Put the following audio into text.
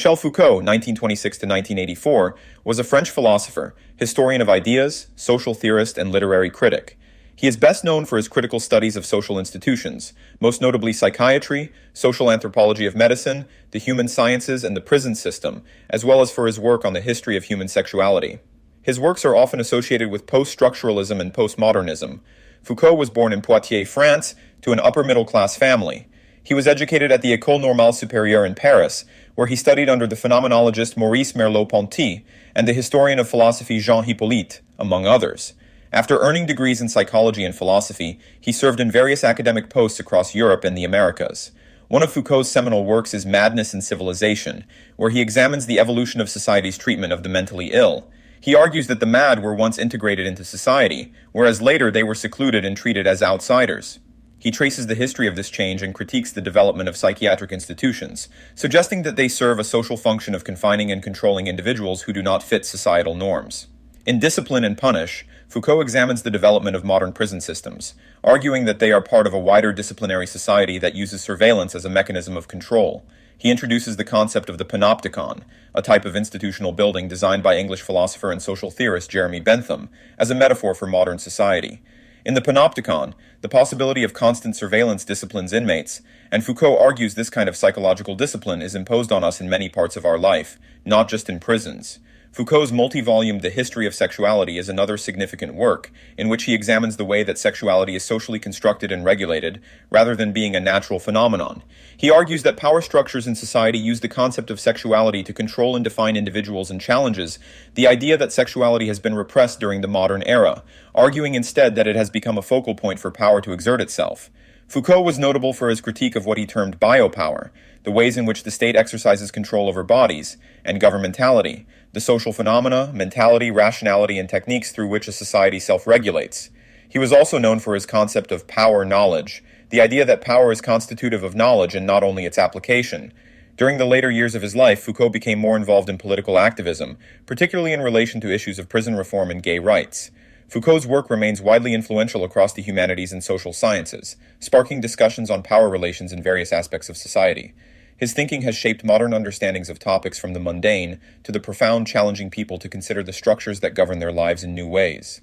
Michel Foucault, 1926 to 1984, was a French philosopher, historian of ideas, social theorist, and literary critic. He is best known for his critical studies of social institutions, most notably psychiatry, social anthropology of medicine, the human sciences, and the prison system, as well as for his work on the history of human sexuality. His works are often associated with post-structuralism and postmodernism. Foucault was born in Poitiers, France, to an upper-middle-class family. He was educated at the École Normale Supérieure in Paris, where he studied under the phenomenologist Maurice Merleau-Ponty and the historian of philosophy Jean Hyppolite, among others. After earning degrees in psychology and philosophy, he served in various academic posts across Europe and the Americas. One of Foucault's seminal works is Madness and Civilization, where he examines the evolution of society's treatment of the mentally ill. He argues that the mad were once integrated into society, whereas later they were secluded and treated as outsiders. He traces the history of this change and critiques the development of psychiatric institutions, suggesting that they serve a social function of confining and controlling individuals who do not fit societal norms. In Discipline and Punish, Foucault examines the development of modern prison systems, arguing that they are part of a wider disciplinary society that uses surveillance as a mechanism of control. He introduces the concept of the panopticon, a type of institutional building designed by English philosopher and social theorist Jeremy Bentham, as a metaphor for modern society. In the panopticon, the possibility of constant surveillance disciplines inmates, and Foucault argues this kind of psychological discipline is imposed on us in many parts of our life, not just in prisons. Foucault's multi-volume The History of Sexuality is another significant work, in which he examines the way that sexuality is socially constructed and regulated, rather than being a natural phenomenon. He argues that power structures in society use the concept of sexuality to control and define individuals and challenges the idea that sexuality has been repressed during the modern era, arguing instead that it has become a focal point for power to exert itself. Foucault was notable for his critique of what he termed biopower, the ways in which the state exercises control over bodies, and governmentality, the social phenomena, mentality, rationality, and techniques through which a society self-regulates. He was also known for his concept of power knowledge, the idea that power is constitutive of knowledge and not only its application. During the later years of his life, Foucault became more involved in political activism, particularly in relation to issues of prison reform and gay rights. Foucault's work remains widely influential across the humanities and social sciences, sparking discussions on power relations in various aspects of society. His thinking has shaped modern understandings of topics from the mundane to the profound, challenging people to consider the structures that govern their lives in new ways.